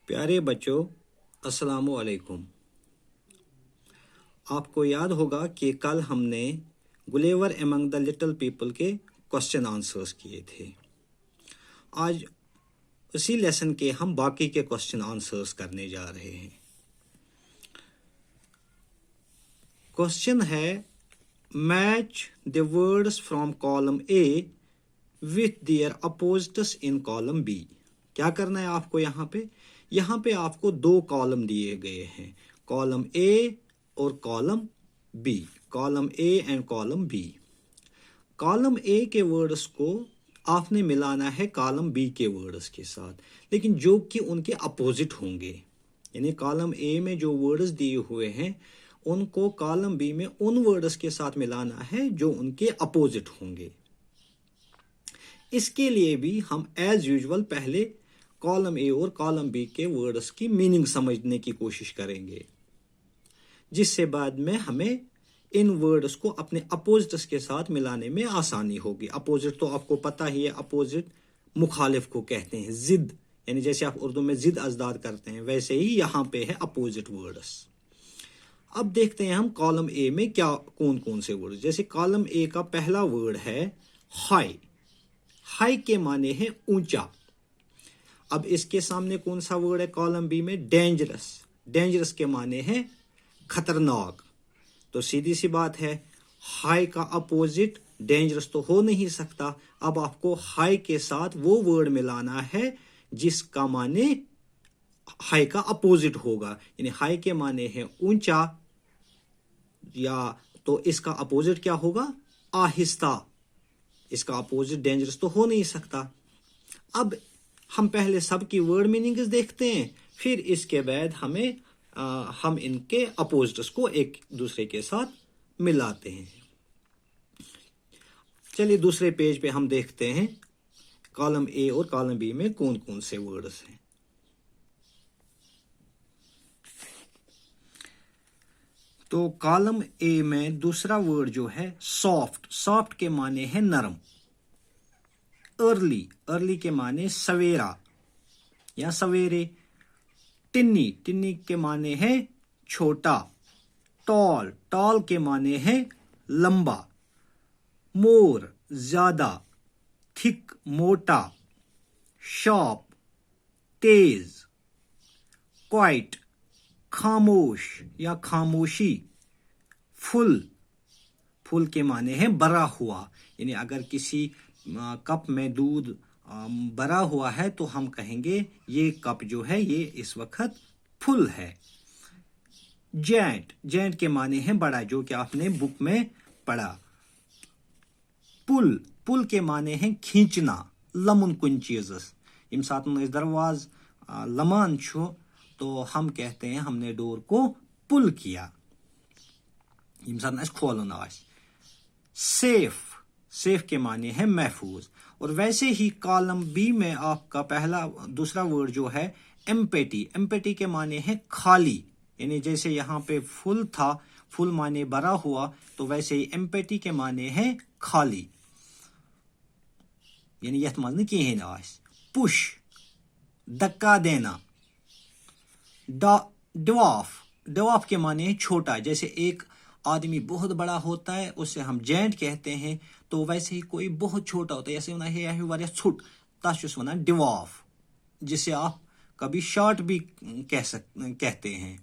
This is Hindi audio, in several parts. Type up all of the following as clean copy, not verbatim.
प्यारे बच्चों, अस्सलामु अलैकुम। आपको याद होगा कि कल हमने गुलेवर एमंग द लिटिल पीपल के क्वेश्चन आंसर्स किए थे। आज उसी लेसन के हम बाकी के क्वेश्चन आंसर्स करने जा रहे हैं। क्वेश्चन है match the words from column A with their opposites in column B. क्या करना है आपको यहाँ पे आपको दो कॉलम दिए गए हैं, कॉलम ए और column B, column A and column B. Column A के वर्ड्स को आपने मिलाना है कॉलम बी के वर्ड्स के साथ, लेकिन जो कि उनके अपोजिट होंगे। यानी कॉलम ए में जो वर्ड्स दिए हुए हैं उनको कॉलम बी में उन वर्ड्स के साथ मिलाना है जो उनके अपोजिट होंगे। इसके लिए भी हम एज यूजुअल पहले कॉलम ए और कॉलम बी के वर्ड्स की मीनिंग समझने की कोशिश करेंगे, जिससे बाद में हमें इन वर्ड्स को अपने अपोजिट्स के साथ मिलाने में आसानी होगी। अपोजिट तो आपको पता ही है, अपोजिट मुखालिफ को कहते हैं, जिद, यानी जैसे आप उर्दू में जिद अजदाद करते हैं वैसे ही यहाँ पे है अपोजिट वर्ड्स। अब देखते हैं हम कॉलम ए में क्या कौन कौन से वर्ड। जैसे कॉलम ए का पहला वर्ड है हाई। हाई के माने हैं ऊंचा। अब इसके सामने कौन सा वर्ड है कॉलम बी में? डेंजरस। डेंजरस के माने हैं खतरनाक। तो सीधी सी बात है, हाई का अपोजिट डेंजरस तो हो नहीं सकता। अब आपको हाई के साथ वो वर्ड मिलाना है जिसका माने हाई का अपोजिट होगा। यानी हाई के माने हैं ऊंचा, या तो इसका अपोजिट क्या होगा? आहिस्ता। इसका अपोजिट डेंजरस तो हो नहीं सकता। अब हम पहले सबकी वर्ड मीनिंग्स देखते हैं, फिर इसके बाद हम इनके अपोजिट्स को एक दूसरे के साथ मिलाते हैं। चलिए दूसरे पेज पे हम देखते हैं कॉलम ए और कॉलम बी में कौन कौन से वर्ड्स हैं। तो कॉलम ए में दूसरा वर्ड जो है सॉफ्ट। सॉफ्ट के माने हैं नरम। अर्ली। अर्ली के माने सवेरा या सवेरे। टिन्नी। टिन्नी के माने हैं छोटा। टॉल। टॉल के माने हैं लंबा। मोर ज्यादा। थिक मोटा। शार्प तेज। क्वाइट खामोश या खामोशी। फुल। फुल के माने हैं भरा हुआ। यानी अगर किसी कप में दूध भरा हुआ है तो हम कहेंगे ये कप जो है ये इस वक्त फुल है। जेंट। जेंट के माने हैं बड़ा, जो कि आपने बुक में पढ़ा। पुल। पुल के माने हैं खींचना, लमुन कुन चीज़स। यम साथ दरवाज लमान छो तो हम कहते हैं हमने डोर को पुल किया। यम साथ खोलन आस। सेफ। सेफ के माने हैं महफूज। और वैसे ही कॉलम बी में आपका दूसरा वर्ड जो है एम्पेटी। एम्पेटी के माने हैं खाली। यानी जैसे यहाँ पे फुल था, फुल माने भरा हुआ, तो वैसे ही एम्पेटी के माने हैं खाली। यानी यथ मज कहें आस। पुश धक्का देना। ड्वार्फ। ड्वार्फ के माने हैं छोटा। जैसे एक आदमी बहुत बड़ा होता है उसे हम जेंट कहते हैं, तो वैसे ही कोई बहुत छोटा होता है, जैसे छुट तस वना डिवार्फ, जिसे आप कभी शॉर्ट भी कहते हैं।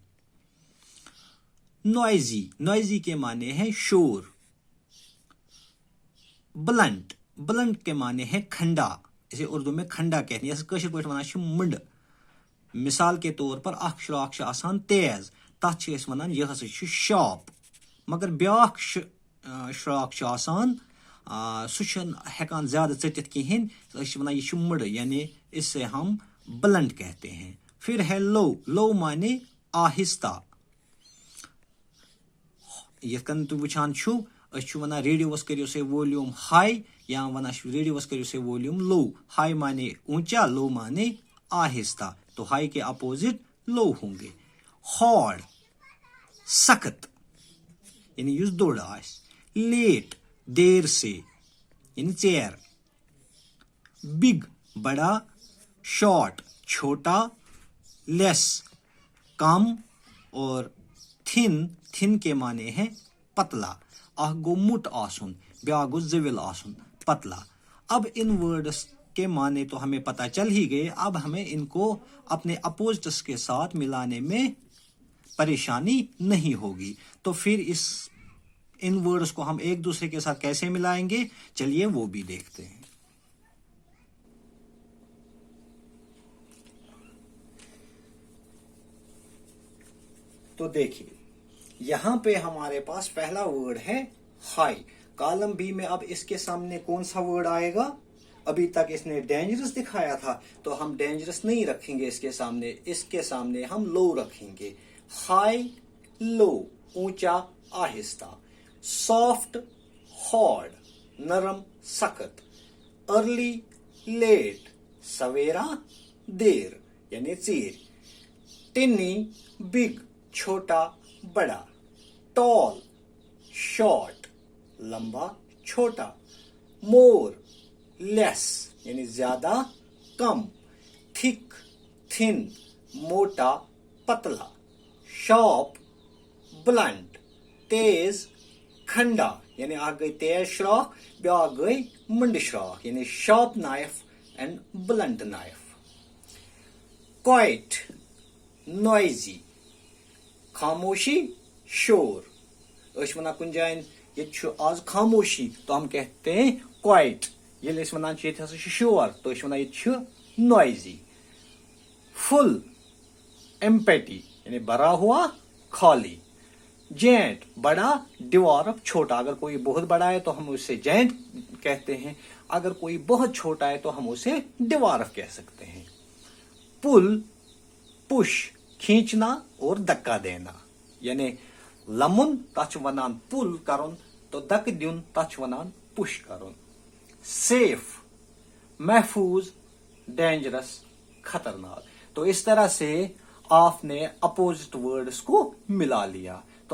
नॉइजी। नॉइजी के माने हैं शोर। ब्लंट। ब्लंट के माने हैं खंडा। इसे उर्दू में खंडा कहते हैं, जैसे कशिर पॉइंट वना मुंड। मिसाल के तौर पर अख श्राक आसान तेज, तथ वनान यह शार्प। मगर ब्याख श्राक आसान सह हेकान ज्यादा चटित कहें, वना यह मुड़, यानी इससे हम ब्लंट कहते हैं। फिर है लो। लो माने आहिस्ता। यन तुम वुचान वना रेडियोस करियो से वॉल्यूम हाई, या वना रेडियोस करियो से वॉल्यूम लो। हाई माने ऊंचा, लो माने आहिस्ता। तो हाई के अपोजिट लो होंगे। हार्ड सख्त, यानी युस दौड़ आस। लेट देर से, यानी चेयर। बिग बड़ा। शॉर्ट छोटा। लेस कम, और थिन, थिन के माने हैं पतला। अख गो मुट आसुन, ब्याक गो जविल आसुन, पतला। अब इन वर्ड्स के माने तो हमें पता चल ही गए, अब हमें इनको अपने अपोजिट्स के साथ मिलाने में परेशानी नहीं होगी। तो फिर इन वर्ड्स को हम एक दूसरे के साथ कैसे मिलाएंगे, चलिए वो भी देखते हैं। तो देखिए, यहां पे हमारे पास पहला वर्ड है हाई। कॉलम बी में अब इसके सामने कौन सा वर्ड आएगा? अभी तक इसने डेंजरस दिखाया था, तो हम डेंजरस नहीं रखेंगे इसके सामने हम लो रखेंगे। हाई लो, ऊंचा आहिस्ता। सॉफ्ट हार्ड, नरम सख्त। अर्ली लेट, सवेरा देर यानी चीर। टिनी बिग, छोटा बड़ा। टॉल शॉर्ट, लंबा छोटा। मोर लेस यानी ज्यादा कम। थिक थिन, मोटा पतला। शार्प ब्लंट, तेज खंडा यानी आ गई तेज श्राख, ब्या गई मंड श्राख यानी sharp knife and blunt knife. Quite noisy, खामोशी शोर। वन कुन जान ये आज खामोशी, तो हम कहते हैं क्वाइट। ये वन शोर, तो वन ये नॉइजी। फुल एम्पेटी यानी भरा हुआ खाली। जेंट बड़ा, डिवार्फ छोटा। अगर कोई बहुत बड़ा है तो हम उसे जेंट कहते हैं, अगर कोई बहुत छोटा है तो हम उसे डिवार्फ कह सकते हैं। पुल पुश, खींचना और धक्का देना यानी लमुन तच वनान पुल करुन, तो धक दिन तच वनान पुश करुन। सेफ महफूज, डेंजरस खतरनाक। तो इस तरह से आपने अपोजिट वर्ड्स को मिला लिया।